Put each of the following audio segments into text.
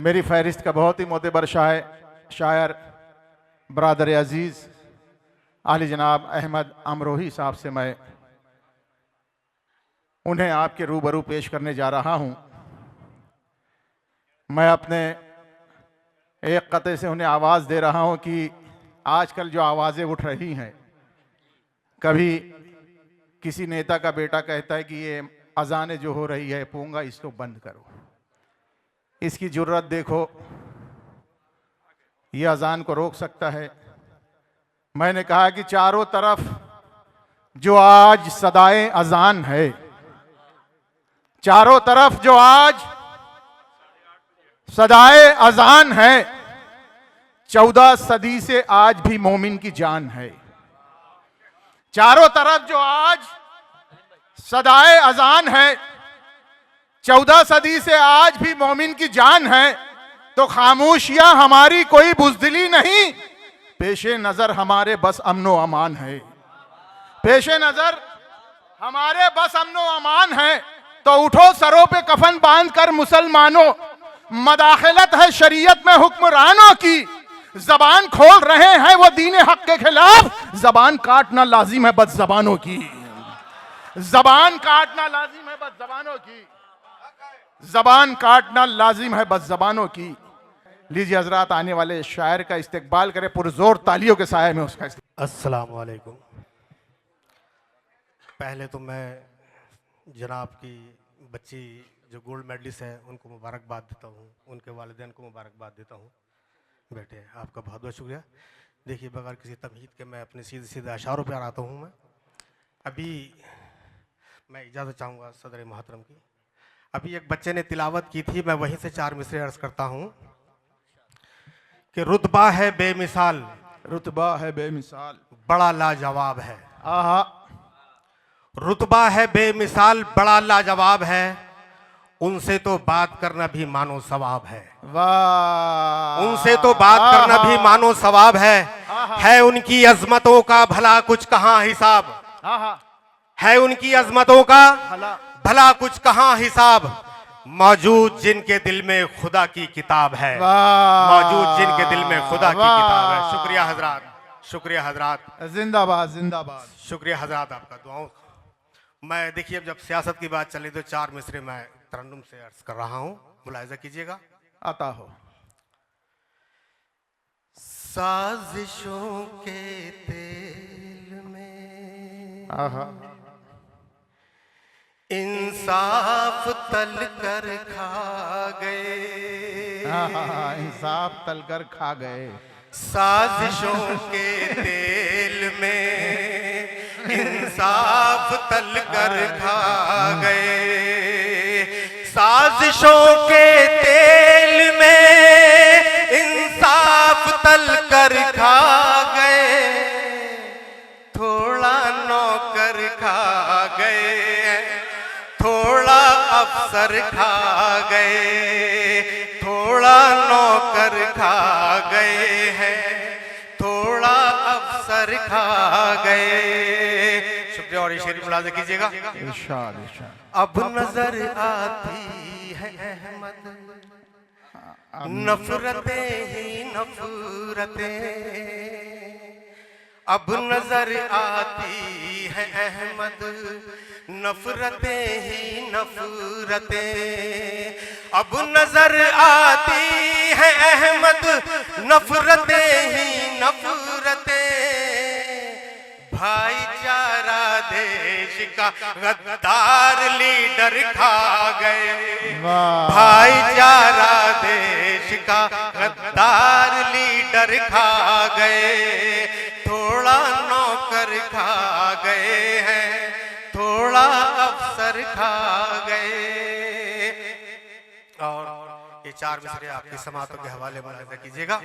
मेरी फहरिस्त का बहुत ही मोतबर शायर बरादर अजीज़ आली जनाब अहमद अमरोही साहब से मैं उन्हें आपके रूबरू पेश करने जा रहा हूँ। मैं अपने एक कते से उन्हें आवाज़ दे रहा हूँ कि आजकल जो आवाज़ें उठ रही हैं, कभी किसी नेता का बेटा कहता है कि ये अजानें जो हो रही है पूंगा इसको बंद करो, इसकी जुर्रत देखो, ये अजान को रोक सकता है। मैंने कहा कि चारों तरफ जो आज सदाए अजान है, चारों तरफ जो आज सदाए अजान है, 14 सदी से आज भी मोमिन की जान है। चारों तरफ जो आज सदाए अजान है, 14 सदी से आज भी मोमिन की जान है, तो खामोशियां हमारी कोई बुज़दिली नहीं, पेशे नजर हमारे बस अमनो अमान है। पेशे नजर हमारे बस अमनो अमान है। तो उठो सरों पे कफन बांध कर मुसलमानों, मदाखिलत है शरीयत में हुक्मरानों की, जबान खोल रहे हैं वो दीन हक के खिलाफ, जबान काटना लाजिम है बद जबानों की, जबान काटना लाजिम है बद जबानों की, जबान काटना लाजिम है बद जबानों की। लीजिए हजरात, आने वाले शायर का इस्तकबाल करें पुरजोर तालियों के साए में उसका। अस्सलाम वालेकुम। पहले तो मैं जनाब की बच्ची जो गोल्ड मेडलिस्ट है उनको मुबारकबाद देता हूँ, उनके वालिदैन को मुबारकबाद देता हूँ। बेटे आपका बहुत बहुत शुक्रिया। देखिए, बगैर किसी तमहीद के मैं अपने सीधे सीधे अशारों पर आता हूँ। अभी मैं इजाज़त चाहूँगा सदर मोहतरम की। अभी एक बच्चे ने तिलावत की थी, मैं वहीं से 4 मिसरे अर्ज़ करता हूँ कि रुतबा है बेमिसाल, रुतबा है बेमिसाल, बड़ा लाजवाब है। आहा, रुतबा है बेमिसाल, बड़ा लाजवाब है, उनसे तो बात करना भी मानो सवाब है। वाह, उनसे तो बात करना भी मानो सवाब है उनकी अजमतों का भला कुछ कहाँ हिसाब, है उनकी अजमतों का भला कुछ कहाँ हिसाब, मौजूद जिनके दिल में खुदा की किताब है, मौजूद जिनके दिल में खुदा की किताब है। शुक्रिया हजरात, शुक्रिया हजरात, जिंदाबाद जिंदाबाद, शुक्रिया हजरात आपका दुआओं। मैं देखिए, अब जब सियासत की बात चली तो 4 मिसरे मैं तरन्नुम से अर्ज कर रहा हूँ, मुलाहिजा कीजिएगा। आता हो। साजिशों के तेल में इंसाफ तल कर खा गए, इंसाफ तल कर खा गए। साजिशों के तेल में इंसाफ तल कर खा गए, साजिशों के तेल में इंसाफ तल कर खा गए, थोड़ा नौकर खा गए, थोड़ा अफसर खा गए, थोड़ा नौकर खा गए हैं, थोड़ा अफसर खा गए। शुक्रिया। और ये शेर मुलाज़ा कीजिएगा। इरशाद इरशाद। अब नजर आती है अहमद नफरतें ही नफरतें, अब नजर आती है अहमद नफरतें ही नफरतें, अब नजर आती है अहमद नफरतें ही नफरतें, भाईचारा देश का गद्दार लीडर खा गए, भाईचारा देश का गद्दार लीडर खा गए, थोड़ा नौकर खा गए हैं, थोड़ा अफसर खा गए। और ये 4 मिसरे आपकी समातों के हवाले मुलाहिजा कीजिएगा।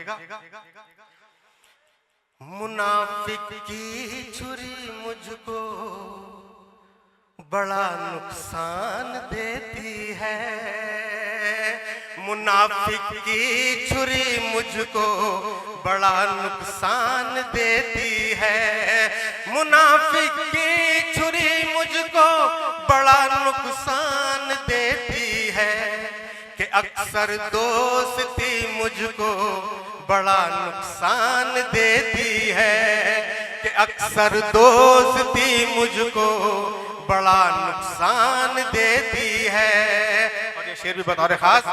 मुनाफिक की छुरी मुझको बड़ा नुकसान देती है, मुनाफिक की छुरी मुझको बड़ा नुकसान देती है, मुनाफिक की छुरी मुझको बड़ा नुकसान देती है, कि अक्सर दोस्ती मुझको बड़ा नुकसान देती है, कि अक्सर दोस्ती मुझको बड़ा नुकसान देती है। और ये शेर भी बतौर खास,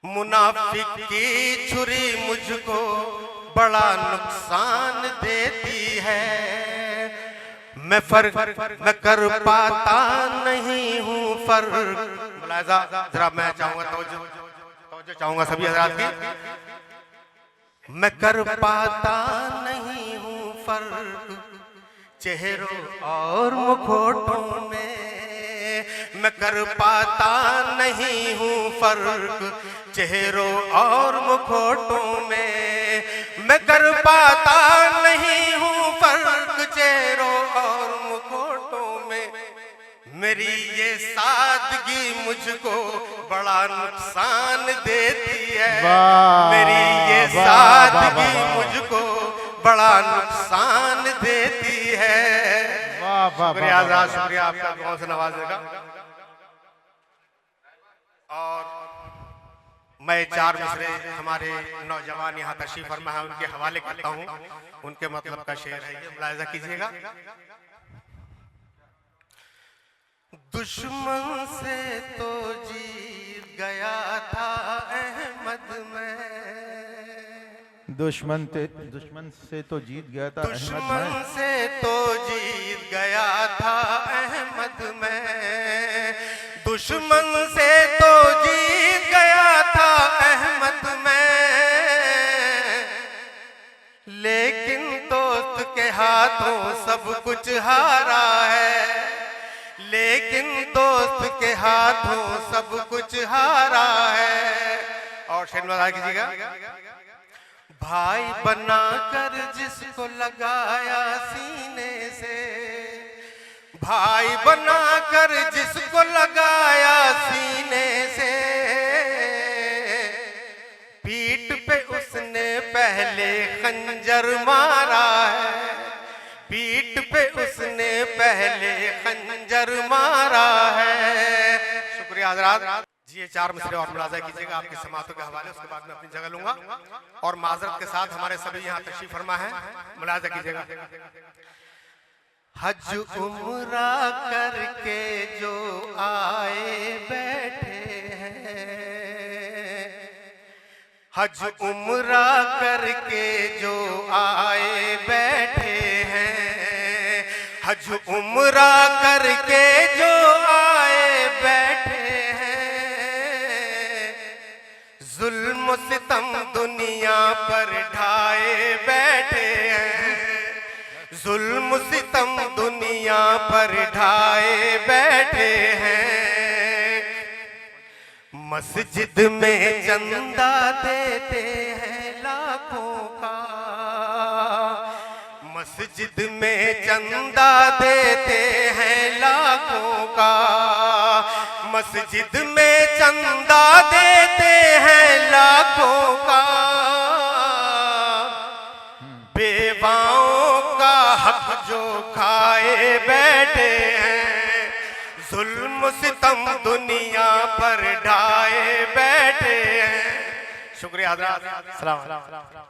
मुनाफिक की छुरी मुझको बड़ा नुकसान देती है। मैं कर पाता नहीं हूँ फर्क। मुलाहिजा जरा मैं चाहूंगा तवज्जो चाहूंगा सभी हजरात की। मैं कर पाता नहीं हूँ फर्क चेहरों और मुखौटों में। मैं कर पाता नहीं हूँ फर्क चेहरों और मुखौटों में। मैं कर पाता नहीं हूँ फर्क चेहरों और मुखौटों में। मेरी ये सादगी मुझको बड़ा नुकसान देती है। मेरी ये सादगी मुझको बड़ा नुकसान देती है। शुक्रिया आज़ाद, शुक्रिया आपका दुआओं से नवाजने का। और मैं चार मिसरे हमारे नौजवान यहाँ तशरीफ फरमा है उनके हवाले करता हूँ। उनके मतलब का शेर है, ये मुलाहिजा कीजिएगा। दुश्मन से तो जीत गया था अहमद में। दुश्मन से तो जीत गया था दुश्मन से तो जीत गया था अहमद में। दुश्मन से तो जीत गया था अहमद में। लेकिन दोस्त के हाथों सब कुछ हारा है। लेकिन दोस्त के हाथों सब कुछ हारा है। और शेर में कीजिएगा। भाई बनाकर जिसको लगाया सीने से। भाई बनाकर जिसको लगाया सीने से। पीठ पे उसने पहले खंजर मारा है। पीठ पे उसने पहले खंजर मारा है। शुक्रिया हज़रात जी। ये चार मिसरे और मुलाजा कीजिएगा आपकी समातों के हवाले, उसके बाद मैं अपनी जगह लूंगा। और माजरत के साथ हमारे सभी यहाँ तशरीफ फरमा है, मुलाजा कीजिएगा। हज उम्रा करके जो आए बैठे हैं। हज उम्रा करके जो आए बैठे हैं। हज उम्रा करके जो आए बैठे हैं। जुल्म सितम दुनिया पर ढाए बैठे हैं। जुल्म सितम दुनिया पर ढाए बैठे हैं। मस्जिद में चंदा देते हैं लाखों का। मस्जिद में चंदा देते हैं लाखों का। मस्जिद में चंदा देते हैं लाखों का। बेवाओं का हक जो खाए बैठे हैं। जुल्म सितम दुनिया पर ढाए बैठे हैं। शुक्रिया हज़रात। सलाम।